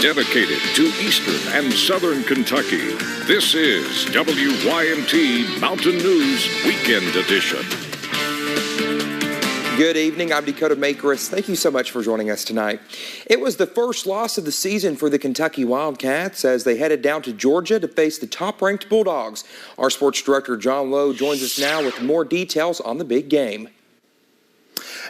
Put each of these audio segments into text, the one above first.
dedicated to Eastern and Southern Kentucky. This is WYMT Mountain News Weekend Edition. Good evening, I'm Dakota Makeris. Thank you so much for joining us tonight. It was the first loss of the season for the Kentucky Wildcats as they headed down to Georgia to face the top-ranked Bulldogs. Our sports director, John Lowe, joins us now with more details on the big game.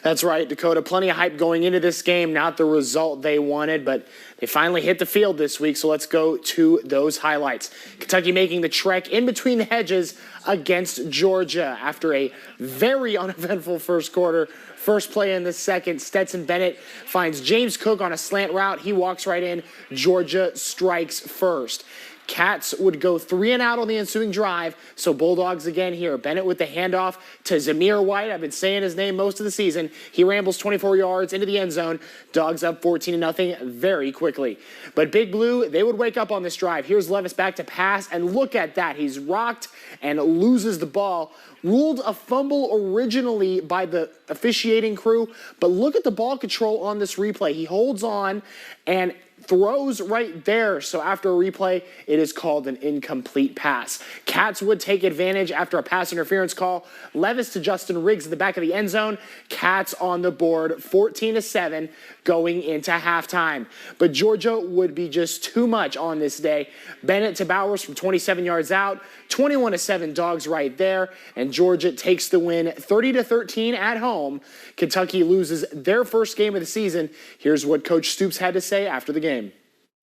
That's right, Dakota. Plenty of hype going into this game. Not the result they wanted, but they finally hit the field this week, so let's go to those highlights. Kentucky making the trek in between the hedges against Georgia after a very uneventful first quarter. First play in the second, Stetson Bennett finds James Cook on a slant route. He walks right in. Georgia strikes first. Cats would go 3 and out on the ensuing drive, so Bulldogs again here. Bennett with the handoff to Zamir White. I've been saying his name most of the season. He rambles 24 yards into the end zone. Dogs up 14-0 very quickly. But Big Blue, they would wake up on this drive. Here's Levis back to pass, and look at that. He's rocked and loses the ball. Ruled a fumble originally by the officiating crew, but look at the ball control on this replay. He holds on and throws right there. So after a replay, it is called an incomplete pass. Cats would take advantage after a pass interference call. Levis to Justin Riggs in the back of the end zone. Cats on the board, 14-7 going into halftime. But Georgia would be just too much on this day. Bennett to Bowers from 27 yards out. 21-7 Dogs right there. And Georgia takes the win 30-13 at home. Kentucky loses their first game of the season. Here's what Coach Stoops had to say after the game.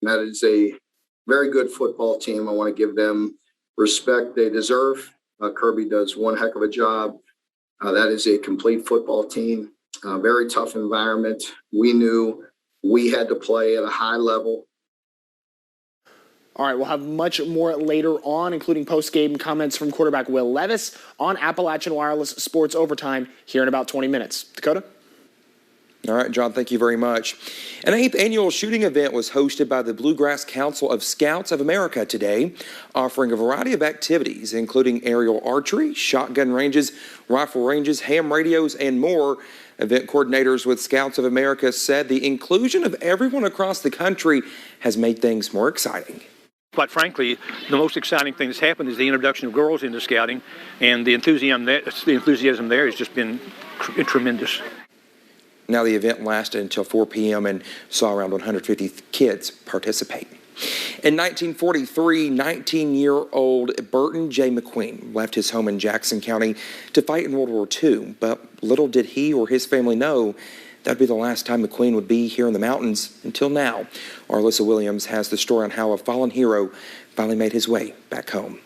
That is a very good football team. I want to give them respect they deserve. Kirby does one heck of a job. That is a complete football team. Very tough environment. We knew we had to play at a high level. All right, we'll have much more later on, including post-game comments from quarterback Will Levis on Appalachian Wireless Sports Overtime here in about 20 minutes. Dakota? All right, John, thank you very much. An 8th annual shooting event was hosted by the Bluegrass Council of Scouts of America today, offering a variety of activities, including aerial archery, shotgun ranges, rifle ranges, ham radios, and more. Event coordinators with Scouts of America said the inclusion of everyone across the country has made things more exciting. Quite frankly, the most exciting thing that's happened is the introduction of girls into scouting, and the enthusiasm there has just been tremendous. Now, the event lasted until 4 p.m. and saw around 150 kids participate. In 1943, 19-year-old Burton J. McQueen left his home in Jackson County to fight in World War II, but little did he or his family know that'd be the last time McQueen would be here in the mountains until now. Our Alyssa Williams has the story on how a fallen hero finally made his way back home.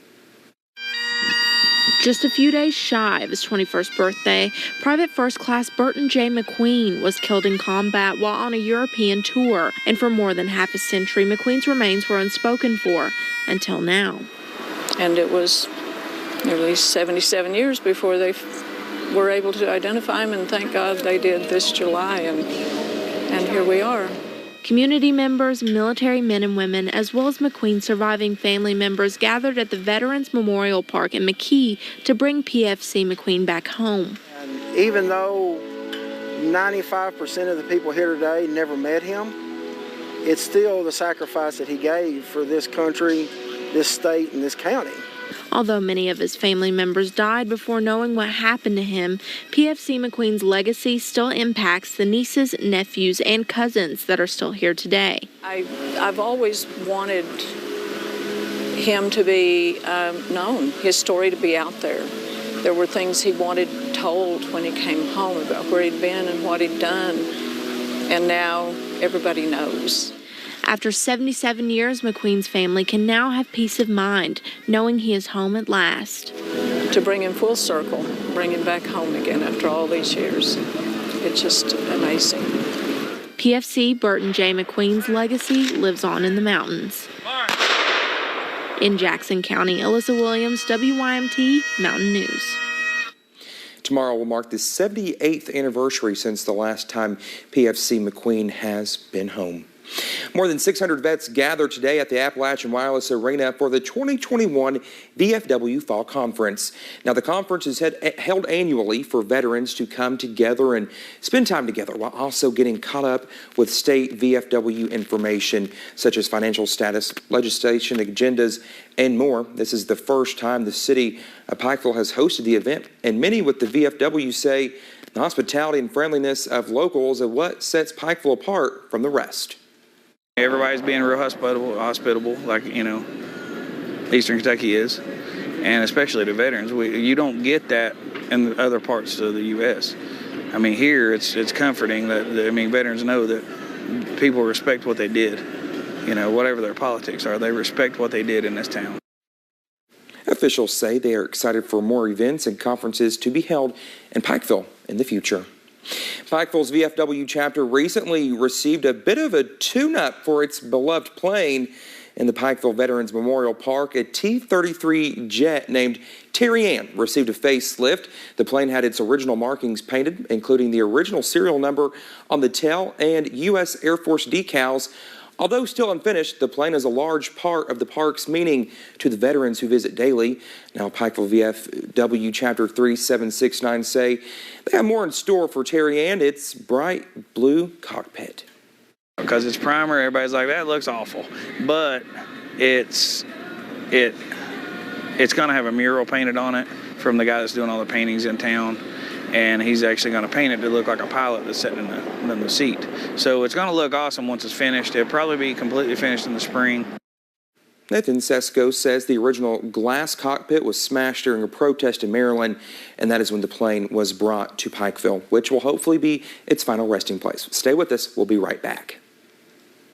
Just a few days shy of his 21st birthday, Private First Class Burton J. McQueen was killed in combat while on a European tour. And for more than half a century, McQueen's remains were unspoken for until now. And it was nearly 77 years before they were able to identify him, and thank God they did this July, and here we are. Community members, military men and women, as well as McQueen's surviving family members gathered at the Veterans Memorial Park in McKee to bring PFC McQueen back home. And even though 95% of the people here today never met him, it's still the sacrifice that he gave for this country, this state, and this county. Although many of his family members died before knowing what happened to him, PFC McQueen's legacy still impacts the nieces, nephews, and cousins that are still here today. I've always wanted him to be known, his story to be out there. There were things he wanted told when he came home about where he'd been and what he'd done, and now everybody knows. After 77 years, McQueen's family can now have peace of mind, knowing he is home at last. To bring him full circle, bring him back home again after all these years, it's just amazing. PFC Burton J. McQueen's legacy lives on in the mountains. In Jackson County, Alyssa Williams, WYMT Mountain News. Tomorrow will mark the 78th anniversary since the last time PFC McQueen has been home. More than 600 vets gathered today at the Appalachian Wireless Arena for the 2021 VFW Fall Conference. Now, the conference is held annually for veterans to come together and spend time together while also getting caught up with state VFW information such as financial status, legislation agendas, and more. This is the first time the city of Pikeville has hosted the event, and many with the VFW say the hospitality and friendliness of locals are what sets Pikeville apart from the rest. Everybody's being real hospitable, like, Eastern Kentucky is, and especially the veterans. You don't get that in other parts of the U.S. I mean, here it's comforting that, veterans know that people respect what they did. Whatever their politics are, they respect what they did in this town. Officials say they are excited for more events and conferences to be held in Pikeville in the future. Pikeville's VFW chapter recently received a bit of a tune-up for its beloved plane in the Pikeville Veterans Memorial Park. A T-33 jet named Terry Ann received a facelift. The plane had its original markings painted, including the original serial number on the tail and U.S. Air Force decals. Although still unfinished, the plane is a large part of the park's meaning to the veterans who visit daily. Now, Pikeville VFW Chapter 3769 say they have more in store for Terry and its bright blue cockpit. Because it's primer, everybody's like, that looks awful. But it's going to have a mural painted on it from the guy that's doing all the paintings in town. And he's actually going to paint it to look like a pilot that's sitting in the seat. So it's going to look awesome once it's finished. It'll probably be completely finished in the spring. Nathan Sesko says the original glass cockpit was smashed during a protest in Maryland, and that is when the plane was brought to Pikeville, which will hopefully be its final resting place. Stay with us. We'll be right back.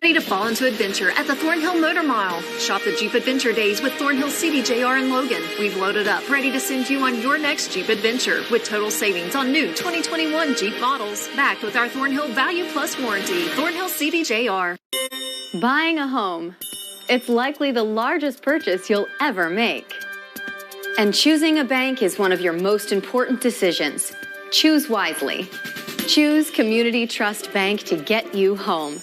Ready to fall into adventure at the Thornhill Motor Mile. Shop the Jeep Adventure Days with Thornhill CDJR in Logan. We've loaded up, ready to send you on your next Jeep adventure with total savings on new 2021 Jeep models, backed with our Thornhill Value Plus warranty. Thornhill CDJR. Buying a home. It's likely the largest purchase you'll ever make. And choosing a bank is one of your most important decisions. Choose wisely. Choose Community Trust Bank to get you home.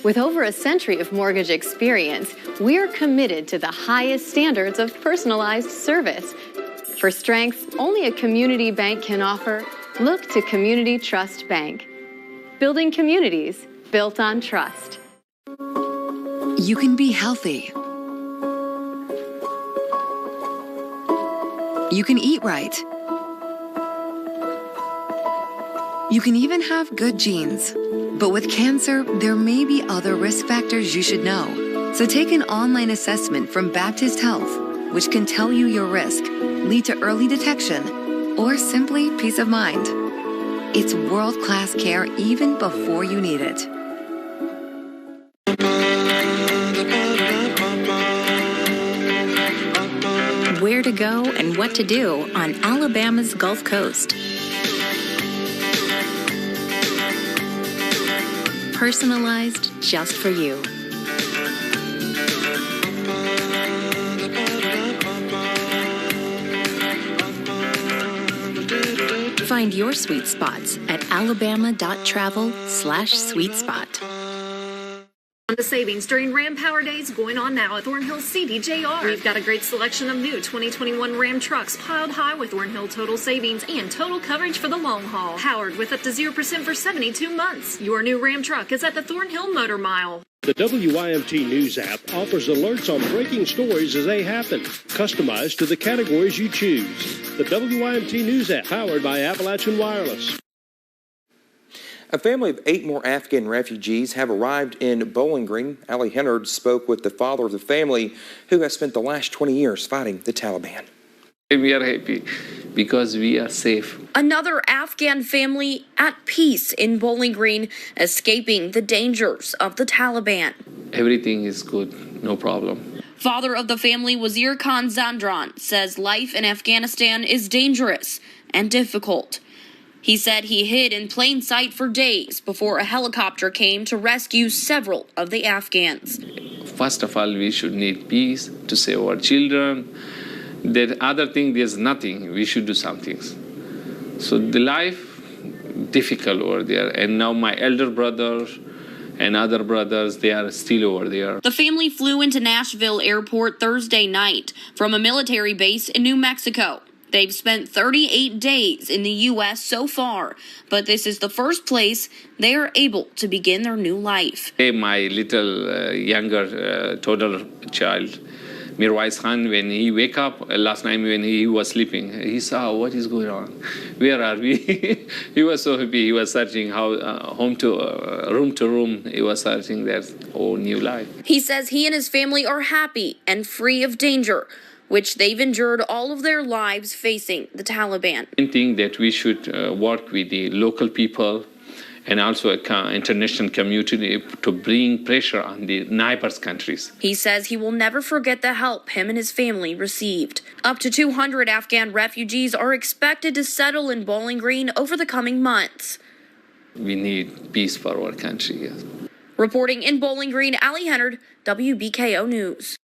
With over a century of mortgage experience, we're committed to the highest standards of personalized service. For strengths only a community bank can offer, look to Community Trust Bank. Building communities built on trust. You can be healthy. You can eat right. You can even have good genes. But with cancer, there may be other risk factors you should know. So take an online assessment from Baptist Health, which can tell you your risk, lead to early detection, or simply peace of mind. It's world-class care even before you need it. Where to go and what to do on Alabama's Gulf Coast. Personalized just for you. Find your sweet spots at alabama.travel/sweetspot. The savings during Ram Power Days going on now at Thornhill CDJR. We've got a great selection of new 2021 Ram trucks piled high with Thornhill total savings and total coverage for the long haul. Powered with up to 0% for 72 months. Your new Ram truck is at the Thornhill Motor Mile. The WYMT News app offers alerts on breaking stories as they happen, customized to the categories you choose. The WYMT News app, powered by Appalachian Wireless. A family of 8 more Afghan refugees have arrived in Bowling Green. Allie Hennard spoke with the father of the family who has spent the last 20 years fighting the Taliban. We are happy because we are safe. Another Afghan family at peace in Bowling Green, escaping the dangers of the Taliban. Everything is good, no problem. Father of the family, Wazir Khan Zandran, says life in Afghanistan is dangerous and difficult. He said he hid in plain sight for days before a helicopter came to rescue several of the Afghans. First of all, we should need peace to save our children. The other thing, there's nothing. We should do something. So the life difficult over there. And now my elder brother and other brothers, they are still over there. The family flew into Nashville Airport Thursday night from a military base in New Mexico. They've spent 38 days in the U.S. so far, but this is the first place they are able to begin their new life. My little younger toddler child, Mirwais Khan, when he wake up last night when he was sleeping, he saw what is going on. Where are we? He was so happy. He was searching how room to room. He was searching their whole new life. He says he and his family are happy and free of danger, which they've endured all of their lives facing the Taliban. I think that we should work with the local people and also international community to bring pressure on the neighbors countries. He says he will never forget the help him and his family received. Up to 200 Afghan refugees are expected to settle in Bowling Green over the coming months. We need peace for our country. Yes. Reporting in Bowling Green, Allie Hennard, WBKO News.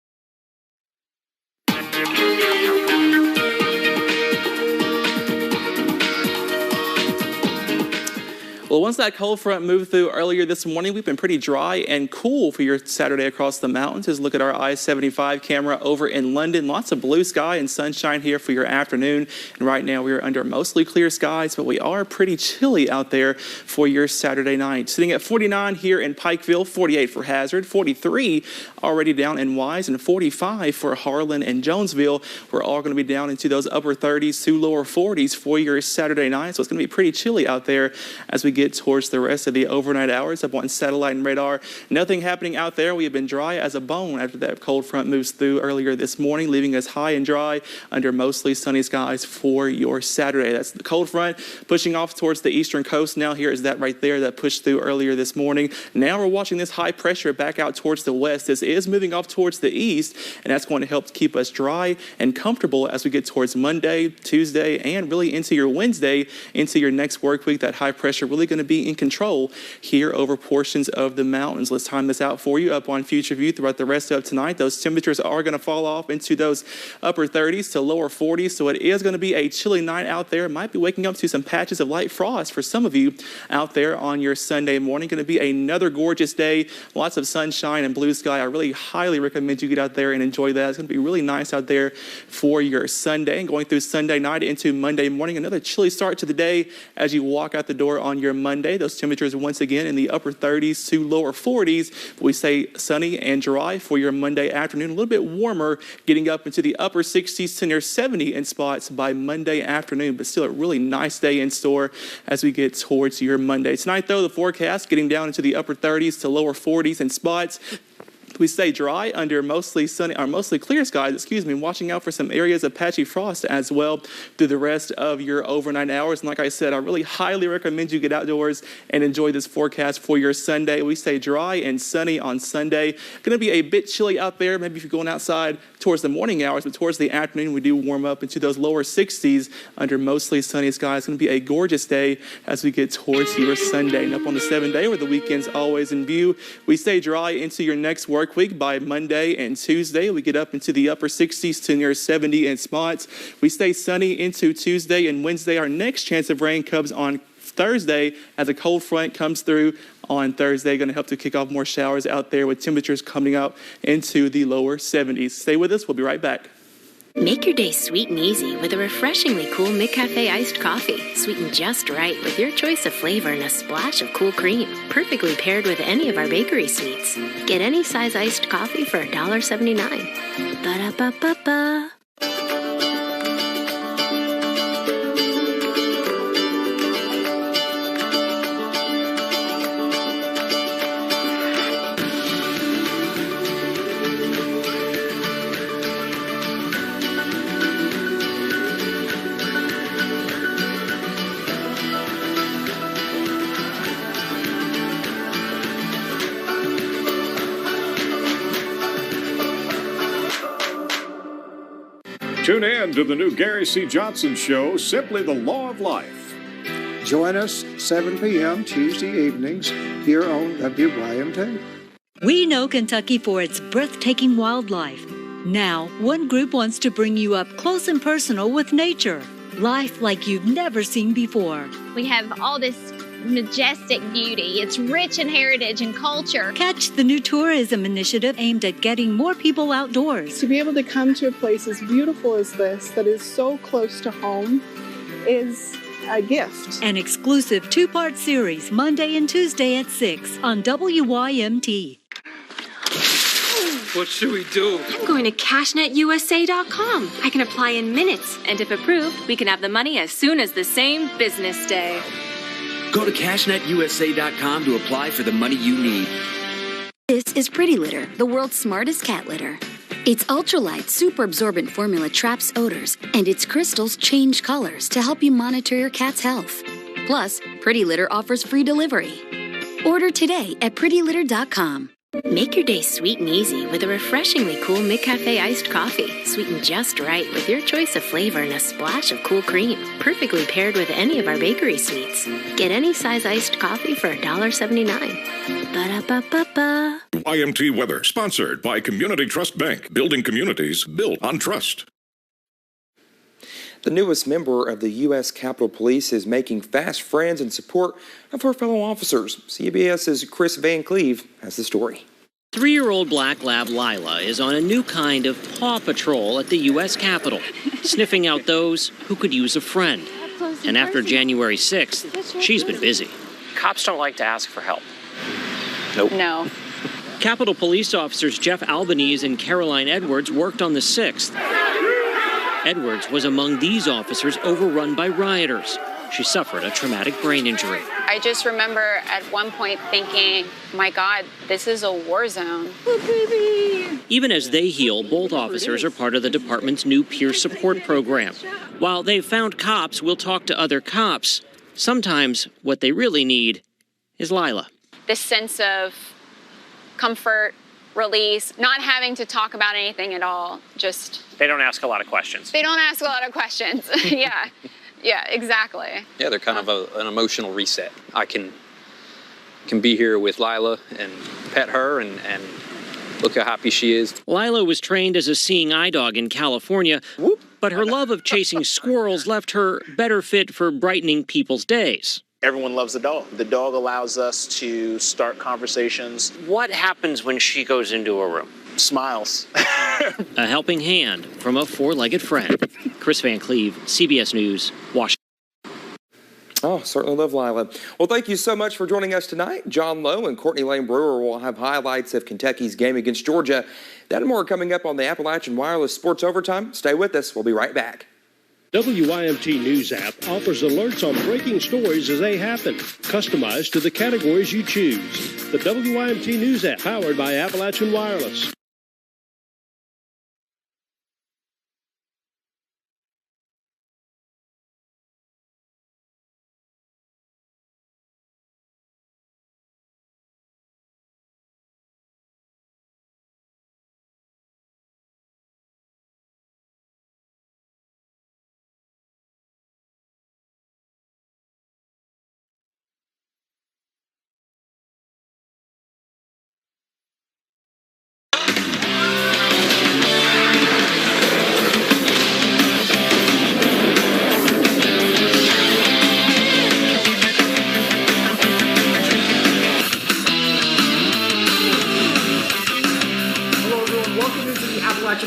Well, once that cold front moved through earlier this morning, we've been pretty dry and cool for your Saturday across the mountains. Just look at our I-75 camera over in London. Lots of blue sky and sunshine here for your afternoon. And right now we are under mostly clear skies, but we are pretty chilly out there for your Saturday night. Sitting at 49 here in Pikeville, 48 for Hazard, 43 already down in Wise, and 45 for Harlan and Jonesville. We're all going to be down into those upper 30s to lower 40s for your Saturday night. So it's going to be pretty chilly out there as we get towards the rest of the overnight hours up on satellite and radar. Nothing happening out there. We have been dry as a bone after that cold front moves through earlier this morning, leaving us high and dry under mostly sunny skies for your Saturday. That's the cold front pushing off towards the eastern coast. Now here is that right there that pushed through earlier this morning. Now we're watching this high pressure back out towards the west. This is moving off towards the east, and that's going to help keep us dry and comfortable as we get towards Monday, Tuesday, and really into your Wednesday, into your next work week. That high pressure really going to be in control here over portions of the mountains. Let's time this out for you up on Future View throughout the rest of tonight. Those temperatures are going to fall off into those upper 30s to lower 40s, so it is going to be a chilly night out there. Might be waking up to some patches of light frost for some of you out there on your Sunday morning. Going to be another gorgeous day. Lots of sunshine and blue sky. I really highly recommend you get out there and enjoy that. It's going to be really nice out there for your Sunday. And going through Sunday night into Monday morning, another chilly start to the day as you walk out the door on your Monday. Those temperatures once again in the upper 30s to lower 40s. We say sunny and dry for your Monday afternoon. A little bit warmer, getting up into the upper 60s to near 70 in spots by Monday afternoon, but still a really nice day in store as we get towards your Monday. Tonight, though, the forecast getting down into the upper 30s to lower 40s in spots. We stay dry under mostly sunny or mostly clear skies, watching out for some areas of patchy frost as well through the rest of your overnight hours. And like I said, I really highly recommend you get outdoors and enjoy this forecast for your Sunday. We stay dry and sunny on Sunday. Going to be a bit chilly out there, maybe if you're going outside towards the morning hours, but towards the afternoon, we do warm up into those lower 60s under mostly sunny skies. It's going to be a gorgeous day as we get towards your Sunday. And up on the 7th day, where the weekend's always in view, we stay dry into your next work week. By Monday and Tuesday, we get up into the upper 60s to near 70 in spots. We stay sunny into Tuesday and Wednesday. Our next chance of rain comes on Thursday as a cold front comes through on Thursday. Going to help to kick off more showers out there with temperatures coming up into the lower 70s. Stay with us. We'll be right back. Make your day sweet and easy with a refreshingly cool McCafe iced coffee, sweetened just right with your choice of flavor and a splash of cool cream, perfectly paired with any of our bakery sweets. Get any size iced coffee for $1.79. Ba-da-ba-ba-ba. Tune in to the new Gary C. Johnson Show, Simply the Law of Life. Join us 7 p.m. Tuesday evenings here on WYMT. We know Kentucky for its breathtaking wildlife. Now, one group wants to bring you up close and personal with nature. Life like you've never seen before. We have all this majestic beauty. It's rich in heritage and culture. Catch the new tourism initiative aimed at getting more people outdoors. To be able to come to a place as beautiful as this, that is so close to home, is a gift. An exclusive 2-part series, Monday and Tuesday at 6 on WYMT. What should we do? I'm going to CashNetUSA.com. I can apply in minutes, and if approved, we can have the money as soon as the same business day. Go to CashNetUSA.com to apply for the money you need. This is Pretty Litter, the world's smartest cat litter. Its ultralight, super absorbent formula traps odors, and its crystals change colors to help you monitor your cat's health. Plus, Pretty Litter offers free delivery. Order today at PrettyLitter.com. Make your day sweet and easy with a refreshingly cool McCafe iced coffee, sweetened just right with your choice of flavor and a splash of cool cream, perfectly paired with any of our bakery sweets. Get any size iced coffee for $1.79. Ba-da-ba-ba-ba. YMT weather, sponsored by Community Trust Bank, building communities built on trust. The newest member of the U.S. Capitol Police is making fast friends in support of her fellow officers. CBS's Chris Van Cleve has the story. 3-year-old black lab Lila is on a new kind of paw patrol at the U.S. Capitol, sniffing out those who could use a friend. And after January 6th, she's been busy. Cops don't like to ask for help. Nope. No. Capitol Police officers Jeff Albanese and Caroline Edwards worked on the 6th. Edwards was among these officers overrun by rioters. She suffered a traumatic brain injury. I just remember at one point thinking, my God, this is a war zone. Oh, baby. Even as they heal, both officers are part of the department's new peer support program. While they've found cops will talk to other cops, sometimes what they really need is Lila. This sense of comfort, release, not having to talk about anything at all, just... They don't ask a lot of questions. They don't ask a lot of questions. Yeah, exactly. Yeah, they're kind of an emotional reset. I can be here with Lila and pet her and look how happy she is. Lila was trained as a seeing eye dog in California, but her love of chasing squirrels left her better fit for brightening people's days. Everyone loves the dog. The dog allows us to start conversations. What happens when she goes into a room? Smiles. A helping hand from a four-legged friend. Chris Van Cleve, CBS News, Washington. Oh, certainly love Lila. Well, thank you so much for joining us tonight. John Lowe and Courtney Lane Brewer will have highlights of Kentucky's game against Georgia. That and more coming up on the Appalachian Wireless Sports Overtime. Stay with us. We'll be right back. WYMT News app offers alerts on breaking stories as they happen, customized to the categories you choose. The WYMT News app, powered by Appalachian Wireless.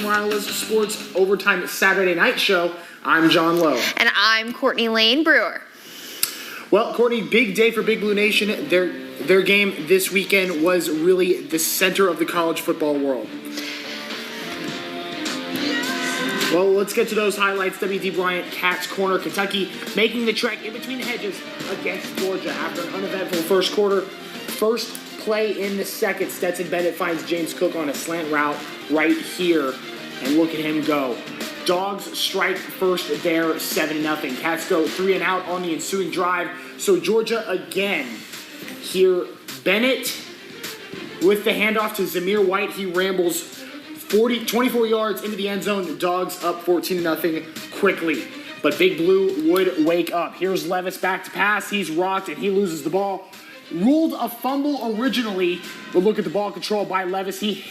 Wireless Sports Overtime Saturday Night Show. I'm John Lowe. And I'm Courtney Lane Brewer. Well, Courtney, big day for Big Blue Nation. Their game this weekend was really the center of the college football world. Well, let's get to those highlights. W.D. Bryant, Cats Corner, Kentucky, making the trek in between the hedges against Georgia after an uneventful first quarter. First play in the second, Stetson Bennett finds James Cook on a slant route right here, and look at him go. Dogs strike first there, 7-0. Cats go 3 and out on the ensuing drive. So Georgia again. Here, Bennett with the handoff to Zamir White. He rambles 24 yards into the end zone. The Dogs up 14-0 quickly. But Big Blue would wake up. Here's Levis back to pass. He's rocked and he loses the ball. Ruled a fumble originally, but look at the ball control by Levis. He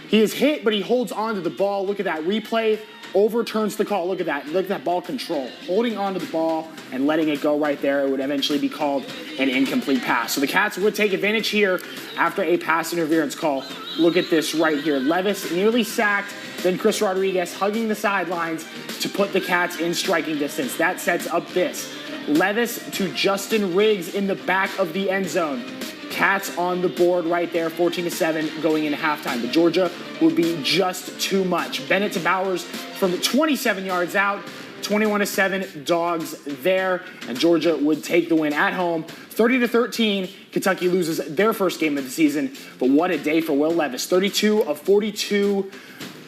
is hit, but he holds on to the ball. Look at that replay. overturns the call. Look at that. Look at that ball control. Holding onto the ball and letting it go right there. It would eventually be called an incomplete pass. So the Cats would take advantage here after a pass interference call. Look at this right here. Levis nearly sacked, then Chris Rodriguez hugging the sidelines to put the Cats in striking distance. That sets up this. Levis to Justin Riggs in the back of the end zone. Cats on the board right there, 14-7 going into halftime. But Georgia would be just too much. Bennett to Bowers from 27 yards out, 21-7 Dogs there, and Georgia would take the win at home. 30-13, Kentucky loses their first game of the season. But what a day for Will Levis. 32 of 42.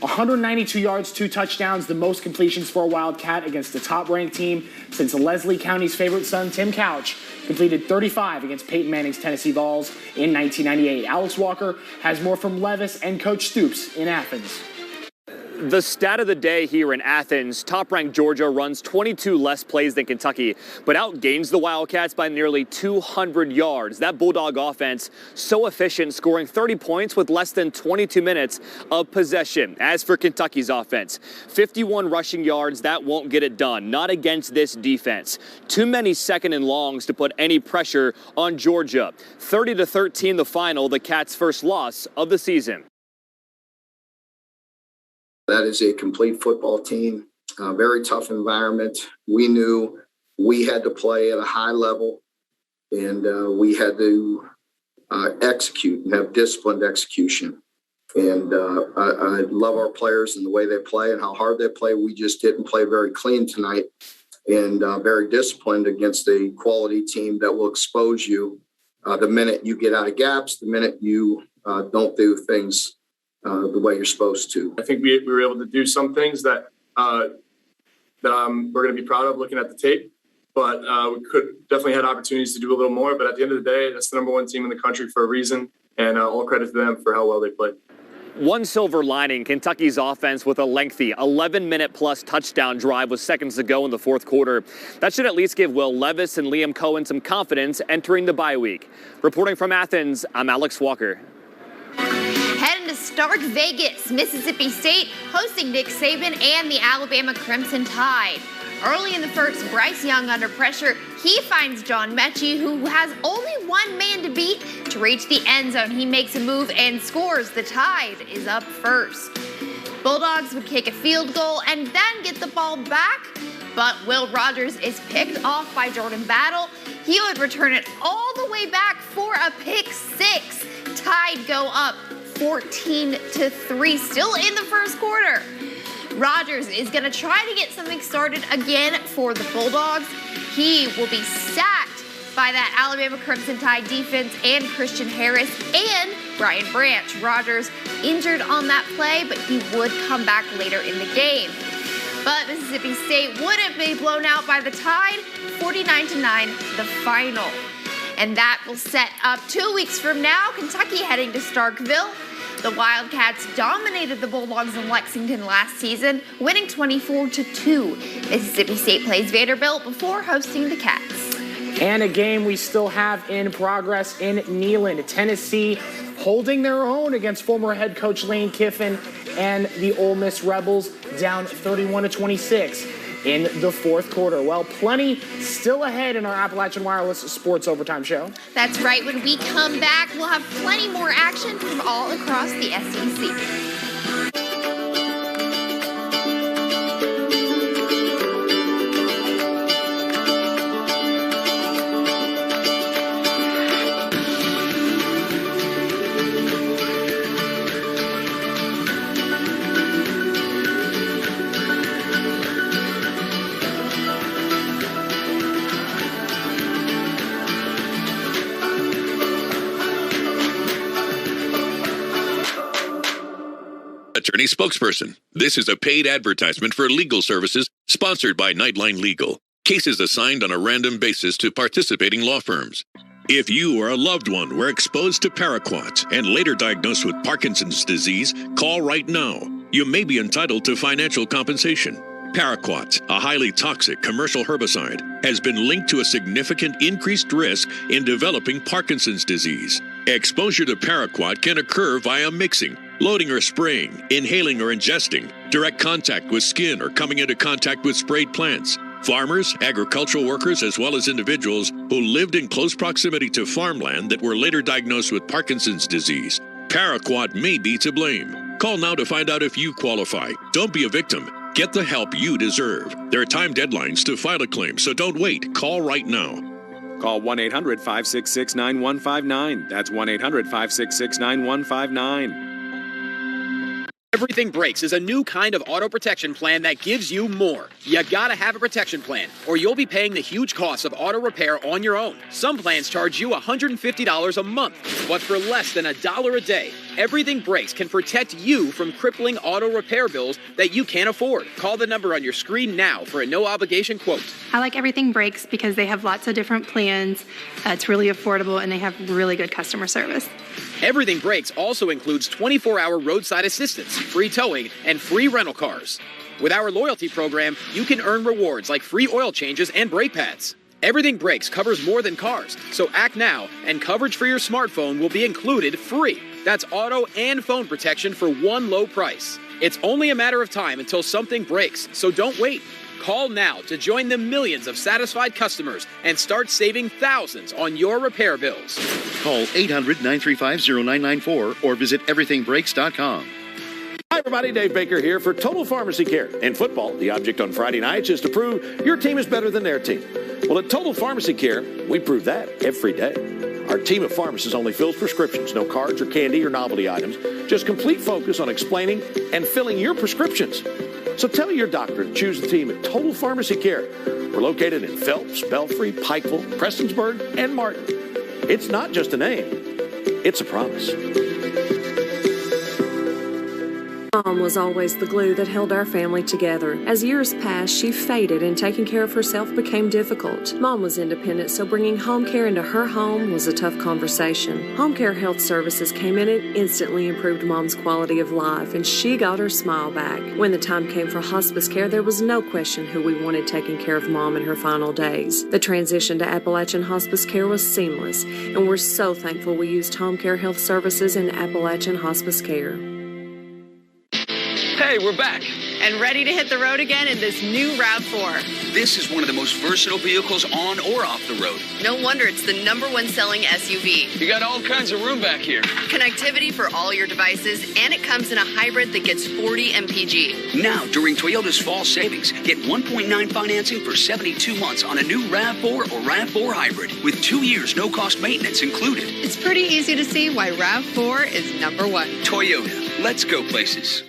192 yards, 2 touchdowns, the most completions for a Wildcat against the top-ranked team since Leslie County's favorite son, Tim Couch, completed 35 against Peyton Manning's Tennessee Vols in 1998. Alex Walker has more from Levis and Coach Stoops in Athens. The stat of the day here in Athens, top-ranked Georgia runs 22 less plays than Kentucky, but outgains the Wildcats by nearly 200 yards. That Bulldog offense, so efficient, scoring 30 points with less than 22 minutes of possession. As for Kentucky's offense, 51 rushing yards, that won't get it done. Not against this defense. Too many second and longs to put any pressure on Georgia. 30-13 the final, the Cats' first loss of the season. That is a complete football team, a very tough environment. We knew we had to play at a high level, and we had to execute and have disciplined execution. And I love our players and the way they play and how hard they play. We just didn't play very clean tonight and very disciplined against a quality team that will expose you the minute you get out of gaps, the minute you don't do things the way you're supposed to. I think we were able to do some things that we're going to be proud of looking at the tape, but we could definitely had opportunities to do a little more. But at the end of the day, that's the number one team in the country for a reason, and all credit to them for how well they played. One silver lining, Kentucky's offense with a lengthy 11-minute-plus touchdown drive with seconds to go in the fourth quarter. That should at least give Will Levis and Liam Cohen some confidence entering the bye week. Reporting from Athens, I'm Alex Walker. Heading to Stark Vegas, Mississippi State hosting Nick Saban and the Alabama Crimson Tide. Early in the first, Bryce Young under pressure. He finds John Mechie, who has only one man to beat to reach the end zone. He makes a move and scores. The Tide is up first. Bulldogs would kick a field goal and then get the ball back, but Will Rogers is picked off by Jordan Battle. He would return it all the way back for a pick six. Tide go up 14-3, still in the first quarter. Rogers is going to try to get something started again for the Bulldogs. He will be sacked by that Alabama Crimson Tide defense and Christian Harris and Brian Branch. Rogers injured on that play, but he would come back later in the game. But Mississippi State wouldn't be blown out by the Tide, 49-9, the final. And that will set up 2 weeks from now, Kentucky heading to Starkville. The Wildcats dominated the Bulldogs in Lexington last season, winning 24-2. Mississippi State plays Vanderbilt before hosting the Cats. And a game we still have in progress in Neyland. Tennessee holding their own against former head coach Lane Kiffin and the Ole Miss Rebels, down 31-26 in the fourth quarter. Well, plenty still ahead in our Appalachian Wireless Sports Overtime Show. That's right. When we come back, we'll have plenty more action from all across the SEC. Attorney spokesperson. This is a paid advertisement for legal services sponsored by Nightline Legal. Cases assigned on a random basis to participating law firms. If you or a loved one were exposed to paraquats and later diagnosed with Parkinson's disease, call right now. You may be entitled to financial compensation. Paraquats, a highly toxic commercial herbicide, has been linked to a significant increased risk in developing Parkinson's disease. Exposure to paraquat can occur via mixing, loading or spraying, inhaling or ingesting, direct contact with skin or coming into contact with sprayed plants. Farmers, agricultural workers, as well as individuals who lived in close proximity to farmland that were later diagnosed with Parkinson's disease. Paraquat may be to blame. Call now to find out if you qualify. Don't be a victim. Get the help you deserve. There are time deadlines to file a claim, so don't wait. Call right now. Call 1-800-566-9159. That's 1-800-566-9159. Everything Breaks is a new kind of auto protection plan that gives you more. You gotta have a protection plan, or you'll be paying the huge costs of auto repair on your own. Some plans charge you $150 a month, but for less than $1 a day, Everything Breaks can protect you from crippling auto repair bills that you can't afford. Call the number on your screen now for a no-obligation quote. I like Everything Breaks because they have lots of different plans. It's really affordable, and they have really good customer service. Everything Breaks also includes 24-hour roadside assistance, free towing, and free rental cars. With our loyalty program, you can earn rewards like free oil changes and brake pads. Everything Breaks covers more than cars, so act now, and coverage for your smartphone will be included free. That's auto and phone protection for one low price. It's only a matter of time until something breaks, so don't wait. Call now to join the millions of satisfied customers and start saving thousands on your repair bills. Call 800-935-0994 or visit everythingbreaks.com. Hi, everybody. Dave Baker here for Total Pharmacy Care. In football, the object on Friday nights is to prove your team is better than their team. Well, at Total Pharmacy Care, we prove that every day. Our team of pharmacists only fills prescriptions, no cards or candy or novelty items. Just complete focus on explaining and filling your prescriptions. So tell your doctor to choose the team at Total Pharmacy Care. We're located in Phelps, Belfry, Pikeville, Prestonsburg, and Martin. It's not just a name, it's a promise. Mom was always the glue that held our family together. As years passed, she faded and taking care of herself became difficult. Mom was independent, so bringing home care into her home was a tough conversation. Home Care Health Services came in and instantly improved Mom's quality of life, and she got her smile back. When the time came for hospice care, there was no question who we wanted taking care of Mom in her final days. The transition to Appalachian Hospice Care was seamless, and we're so thankful we used Home Care Health Services and Appalachian Hospice Care. Hey, we're back. And ready to hit the road again in this new RAV4. This is one of the most versatile vehicles on or off the road. No wonder it's the #1 selling SUV. You got all kinds of room back here. Connectivity for all your devices, and it comes in a hybrid that gets 40 mpg. Now, during Toyota's fall savings, get 1.9 financing for 72 months on a new RAV4 or RAV4 hybrid with 2 years no-cost maintenance included. It's pretty easy to see why RAV4 is #1. Toyota. Let's go places.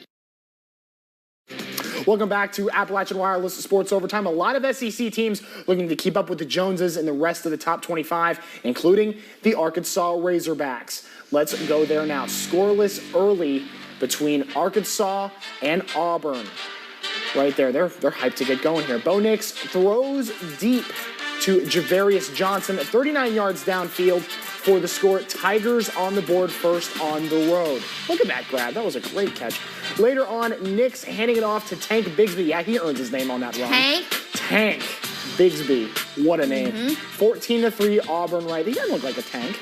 Welcome back to Appalachian Wireless Sports Overtime. A lot of SEC teams looking to keep up with the Joneses and the rest of the top 25, including the Arkansas Razorbacks. Let's go there now. Scoreless early between Arkansas and Auburn. Right there, they're hyped to get going here. Bo Nix throws deep to Javarius Johnson, 39 yards downfield for the score. Tigers on the board first on the road. Look at that grab. That was a great catch. Later on, Nix handing it off to Tank Bigsby. Yeah, he earns his name on that run. Tank Bigsby. What a name. 14-3 Auburn, right? He doesn't look like a tank.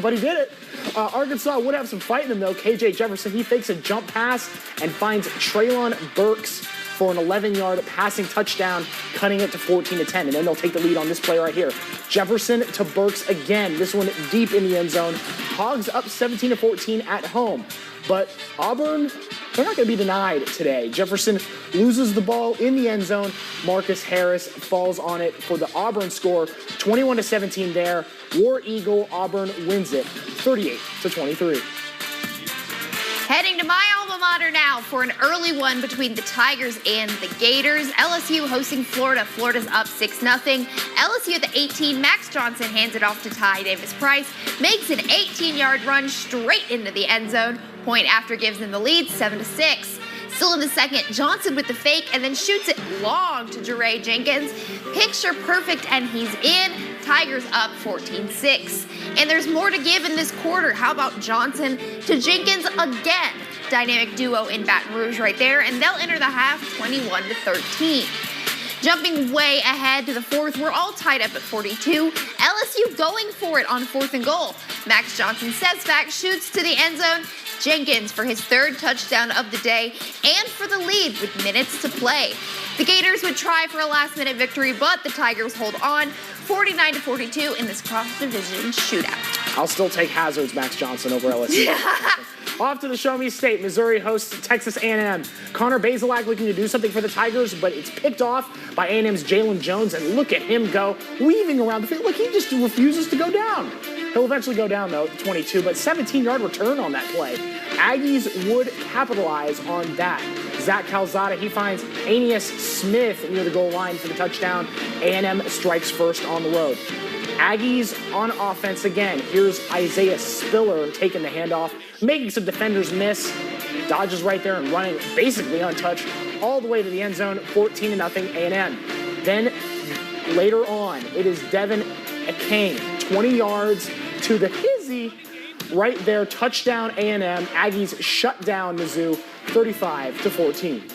But he did it. Arkansas would have some fight in him, though. KJ Jefferson, he fakes a jump pass and finds Traylon Burks for an 11-yard passing touchdown, cutting it to 14-10. And then they'll take the lead on this play right here. Jefferson to Burks again. This one deep in the end zone. Hogs up 17-14 at home. But Auburn, they're not going to be denied today. Jefferson loses the ball in the end zone. Marcus Harris falls on it for the Auburn score. 21-17 there. War Eagle, Auburn wins it 38-23. Heading to my alma mater now for an early one between the Tigers and the Gators. LSU hosting Florida. Florida's up 6-0. LSU at the 18. Max Johnson hands it off to Ty Davis-Price. Makes an 18-yard run straight into the end zone. Point after gives them the lead, 7-6. Still in the second, Johnson with the fake and then shoots it long to Jeray Jenkins. Picture perfect and he's in. Tigers up 14-6. And there's more to give in this quarter. How about Johnson to Jenkins again? Dynamic duo in Baton Rouge right there. And they'll enter the half 21-13. Jumping way ahead to the fourth, we're all tied up at 42. LSU going for it on 4th and goal. Max Johnson says back, shoots to the end zone. Jenkins for his third touchdown of the day and for the lead with minutes to play. The Gators would try for a last-minute victory, but the Tigers hold on 49-42 in this cross-division shootout. I'll still take Hazard's Max Johnson over LSU. Off to the Show Me State. Missouri hosts Texas A&M. Connor Bazelak looking to do something for the Tigers, but it's picked off by A&M's Jalen Jones, and look at him go, weaving around the field. Look, he just refuses to go down. He'll eventually go down, though, at the 22, but 17-yard return on that play. Aggies would capitalize on that. Zach Calzada, he finds Aeneas Smith near the goal line for the touchdown. A&M strikes first on the road. Aggies on offense again. Here's Isaiah Spiller taking the handoff, making some defenders miss. Dodges right there and running basically untouched all the way to the end zone, 14-0 A&M. Then later on, it is Devin Akane, 20 yards to the hizzy. Right there, touchdown A&M. Aggies shut down Mizzou, 35-14.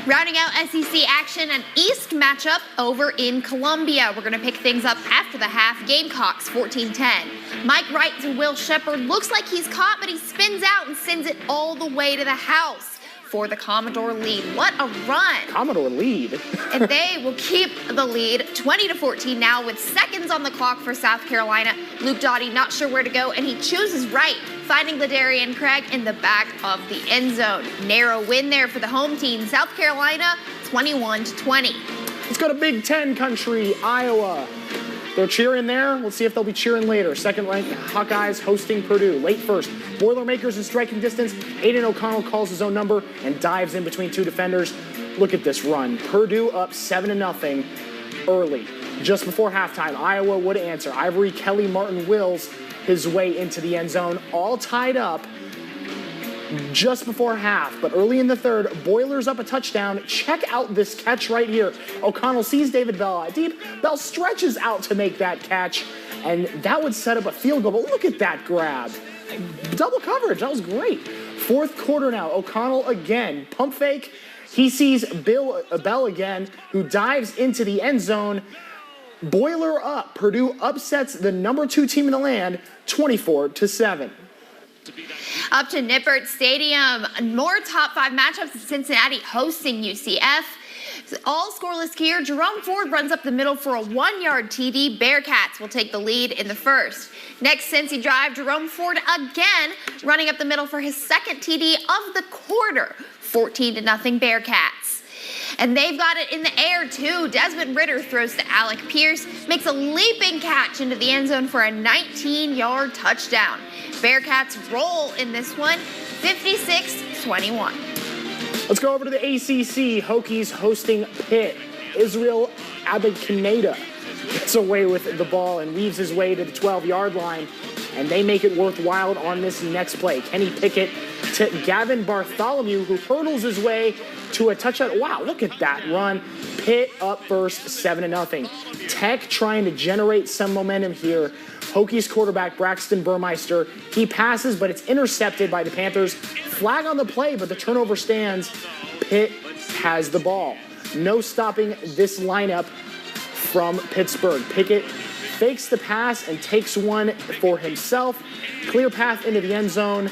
Rounding out SEC action, an East matchup over in Columbia. We're going to pick things up after the half. Gamecocks 14-10. Mike Wright to Will Shepard. Looks like he's caught, but he spins out and sends it all the way to the house for the Commodore lead. What a run. Commodore lead. And they will keep the lead 20-14 now with seconds on the clock for South Carolina. Luke Doughty not sure where to go, and he chooses right, finding Ladarian Craig in the back of the end zone. Narrow win there for the home team. South Carolina 21-20. Let's go to Big Ten country, Iowa. They're cheering there. Let's see if they'll be cheering later. Second-ranked Hawkeyes hosting Purdue. Late first. Boilermakers in striking distance. Aiden O'Connell calls his own number and dives in between two defenders. Look at this run. Purdue up 7-0 early. Just before halftime, Iowa would answer. Ivory Kelly Martin Wills his way into the end zone. All tied up just before half, but early in the third, Boilers up a touchdown. Check out this catch right here. O'Connell sees David Bell out deep. Bell stretches out to make that catch, and that would set up a field goal, but look at that grab. Double coverage, that was great. Fourth quarter now, O'Connell again, pump fake. He sees Bell again, who dives into the end zone. Boiler up. Purdue upsets the number 2 team in the land, 24-7. Up to Nippert Stadium, more top 5 matchups in Cincinnati hosting UCF. All scoreless here. Jerome Ford runs up the middle for a 1-yard TD. Bearcats will take the lead in the first. Next Cincy drive, Jerome Ford again running up the middle for his second TD of the quarter. 14-0 Bearcats. And they've got it in the air, too. Desmond Ritter throws to Alec Pierce, makes a leaping catch into the end zone for a 19-yard touchdown. Bearcats roll in this one, 56-21. Let's go over to the ACC. Hokies hosting Pitt. Israel Abekaneda gets away with the ball and weaves his way to the 12-yard line, and they make it worthwhile on this next play. Kenny Pickett to Gavin Bartholomew, who hurdles his way to a touchdown. Wow, look at that run. Pitt up first, 7-0. Tech trying to generate some momentum here. Hokies quarterback Braxton Burmeister, he passes, but it's intercepted by the Panthers. Flag on the play, but the turnover stands. Pitt has the ball. No stopping this lineup from Pittsburgh. Pickett fakes the pass and takes one for himself. Clear path into the end zone.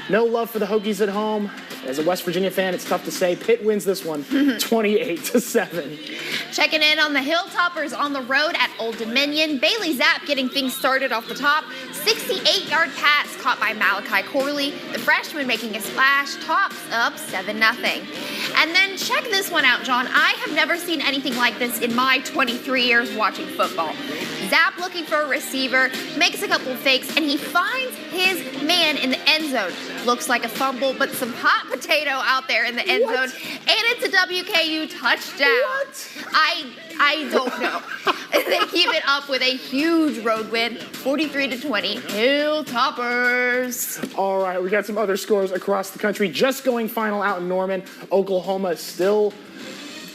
No love for the Hokies at home. As a West Virginia fan, it's tough to say. Pitt wins this one, 28-7. Checking in on the Hilltoppers on the road at Old Dominion. Bailey Zapp getting things started off the top. 68-yard pass caught by Malachi Corley. The freshman making a splash. Tops up 7-0. And then check this one out, John. I have never seen anything like this in my 23 years watching football. Zapp looking for a receiver, makes a couple fakes, and he finds his man in the end zone. Looks like a fumble, but some hot potato out there in the end zone, and it's a WKU touchdown. I don't know. They keep it up with a huge road win, 43-20, Hilltoppers. All right, we got some other scores across the country. Just going final out in Norman. Oklahoma still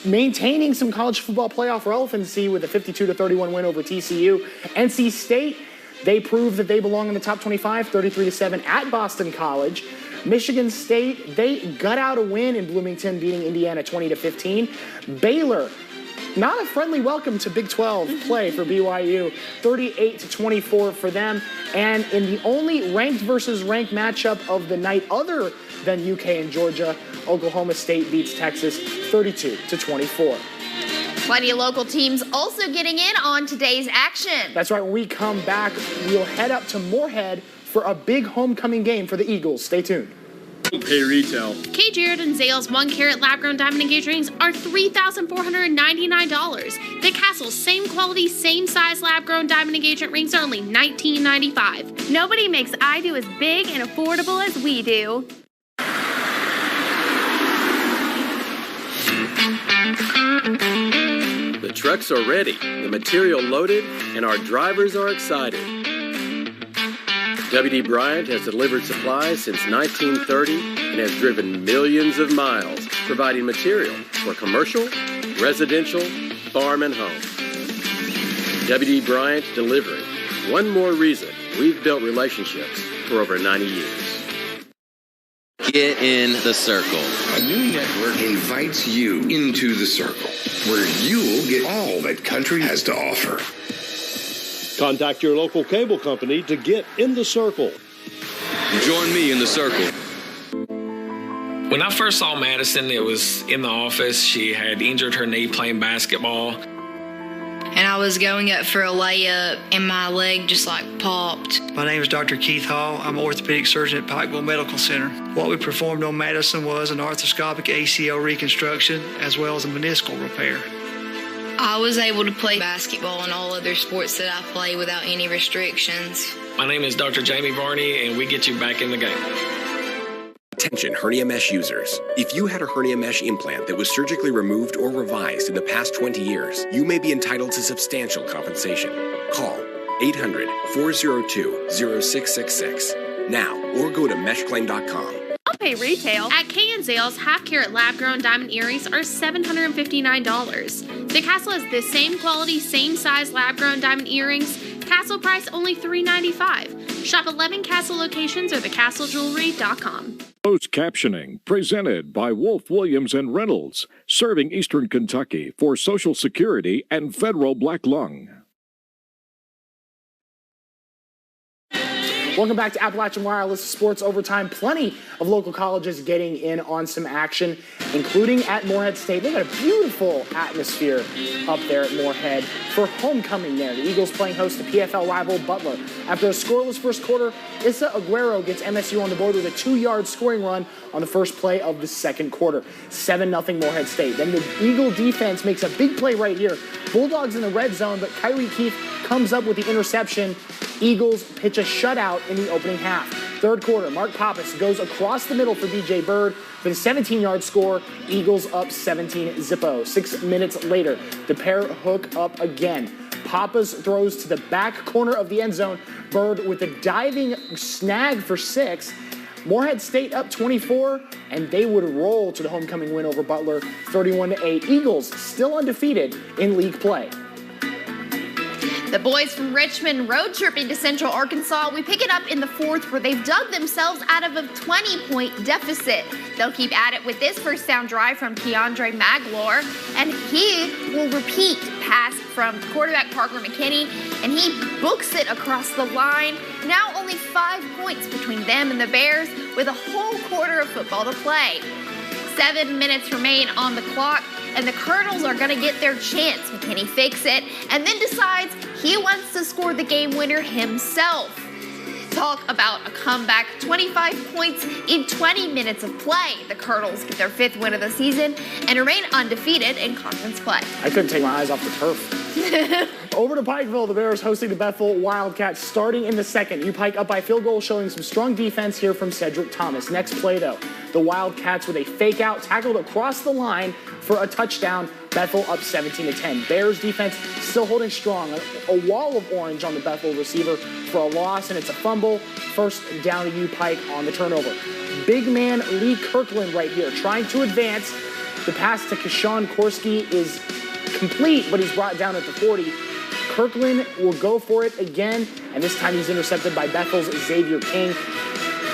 maintaining some college football playoff relevancy with a 52-31 win over TCU. NC State, they proved that they belong in the top 25, 33-7 at Boston College. Michigan State, they gut out a win in Bloomington, beating Indiana 20-15. Baylor Not a friendly welcome to Big 12 play for BYU. 38-24 for them. And in the only ranked versus ranked matchup of the night other than UK and Georgia, Oklahoma State beats Texas 32-24. Plenty of local teams also getting in on today's action. That's right. When we come back, we'll head up to Moorhead for a big homecoming game for the Eagles. Stay tuned. Pay retail. K. Jared and Zales 1-carat lab-grown diamond engagement rings are $3,499. The Castle's same quality, same size lab-grown diamond engagement rings are only $19.95. Nobody makes I Do as big and affordable as we do. The trucks are ready, the material loaded, and our drivers are excited. W.D. Bryant has delivered supplies since 1930 and has driven millions of miles, providing material for commercial, residential, farm, and home. W.D. Bryant Delivering. One more reason we've built relationships for over 90 years. Get in the circle. A new network invites you into the circle, where you'll get all that country has to offer. Contact your local cable company to get in the circle. Join me in the circle. When I first saw Madison, it was in the office. She had injured her knee playing basketball. And I was going up for a layup, and my leg just popped. My name is Dr. Keith Hall. I'm an orthopedic surgeon at Pikeville Medical Center. What we performed on Madison was an arthroscopic ACL reconstruction as well as a meniscal repair. I was able to play basketball and all other sports that I play without any restrictions. My name is Dr. Jamie Varney, and we get you back in the game. Attention hernia mesh users. If you had a hernia mesh implant that was surgically removed or revised in the past 20 years, you may be entitled to substantial compensation. Call 800-402-0666 now or go to meshclaim.com. I'll pay retail. At K & Zales, half-carat lab-grown diamond earrings are $759. The Castle has the same quality, same size lab-grown diamond earrings. Castle price only $395. Shop 11 Castle locations or thecastlegewelry.com. Closed captioning presented by Wolf, Williams, and Reynolds, serving Eastern Kentucky for Social Security and Federal Black Lung. Welcome back to Appalachian Wireless Sports Overtime. Plenty of local colleges getting in on some action, including at Moorhead State. They've got a beautiful atmosphere up there at Moorhead for homecoming there. The Eagles playing host to PFL rival Butler. After a scoreless first quarter, Issa Aguero gets MSU on the board with a 2-yard scoring run on the first play of the second quarter. 7-0 Moorhead State. Then the Eagle defense makes a big play right here. Bulldogs in the red zone, but Kyrie Keith comes up with the interception. Eagles pitch a shutout in the opening half. Third quarter, Mark Pappas goes across the middle for DJ Bird for the 17-yard score. Eagles up 17-0. 6 minutes later, the pair hook up again. Pappas throws to the back corner of the end zone. Bird with a diving snag for 6. Moorhead State up 24, and they would roll to the homecoming win over Butler, 31-8. Eagles still undefeated in league play. The boys from Richmond road tripping to Central Arkansas. We pick it up in the fourth where they've dug themselves out of a 20-point deficit. They'll keep at it with this first down drive from Keandre Maglore, and he will repeat pass from quarterback Parker McKinney, and he books it across the line. Now only 5 points between them and the Bears with a whole quarter of football to play. 7 minutes remain on the clock, and the Colonels are going to get their chance. McKinney fakes it and then decides he wants to score the game winner himself. Talk about a comeback. 25 points in 20 minutes of play. The Colonels get their 5th win of the season and remain undefeated in conference play. I couldn't take my eyes off the turf. Over to Pikeville, the Bears hosting the Bethel Wildcats starting in the second. UPike up by field goal, showing some strong defense here from Cedric Thomas. Next play, though, the Wildcats with a fake out, tackled across the line for a touchdown. Bethel up 17-10. Bears defense still holding strong. A wall of orange on the Bethel receiver for a loss, and it's a fumble. First down to UPike on the turnover. Big man Lee Kirkland right here trying to advance. The pass to Kashawn Korski is complete, but he's brought down at the 40. Kirkland will go for it again, and this time he's intercepted by Bethel's Xavier King.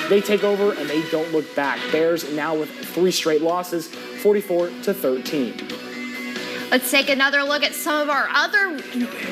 They take over, and they don't look back. Bears now with 3 straight losses, 44-13. Let's take another look at some of our other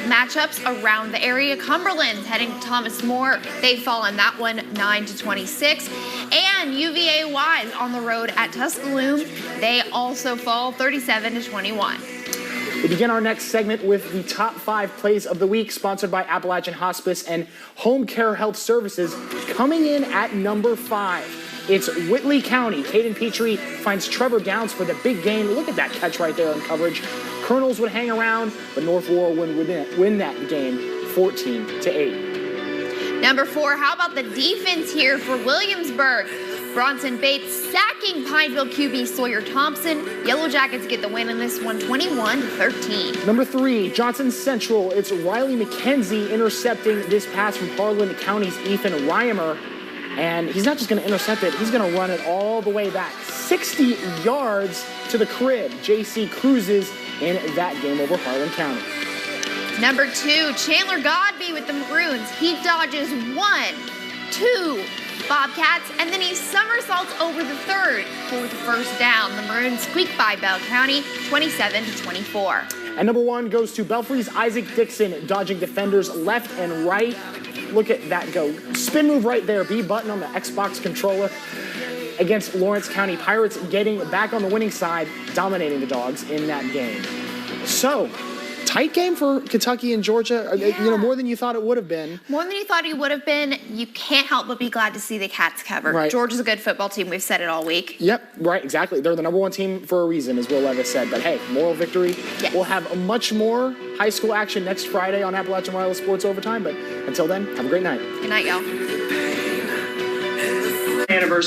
matchups around the area. Cumberland's heading to Thomas More. They fall in that one 9-26. And UVA-Wise on the road at Tuscaloosa. They also fall 37-21. We begin our next segment with the top 5 plays of the week, sponsored by Appalachian Hospice and Home Care Health Services. Coming in at number 5. It's Whitley County. Caden Petrie finds Trevor Downs for the big game. Look at that catch right there on coverage. Colonels would hang around, but North Laurel would win that game 14-8. Number 4, how about the defense here for Williamsburg? Bronson Bates sacking Pineville QB Sawyer Thompson. Yellow Jackets get the win in this one, 21-13. Number 3, Johnson Central. It's Riley McKenzie intercepting this pass from Harlan County's Ethan Reimer. And he's not just going to intercept it, he's going to run it all the way back. 60 yards to the crib. JC cruises in that game over Harlan County. Number 2, Chandler Godby with the Maroons. He dodges 1, 2 Bobcats, and then he somersaults over the third for the first down. The Maroons squeak by Bell County, 27-24. And number 1 goes to Belfry's Isaac Dixon, dodging defenders left and right. Look at that go. Spin move right there. B button on the Xbox controller against Lawrence County Pirates, getting back on the winning side, dominating the Dogs in that game. So, tight game for Kentucky and Georgia. Yeah. You know, more than you thought it would have been. More than you thought it would have been. You can't help but be glad to see the Cats cover. Right. Georgia's a good football team. We've said it all week. Yep, right, exactly. They're the number 1 team for a reason, as Will Levis said. But hey, moral victory. Yes. We'll have much more high school action next Friday on Appalachian Wireless Sports Overtime. But until then, have a great night. Good night, y'all. Anniversary.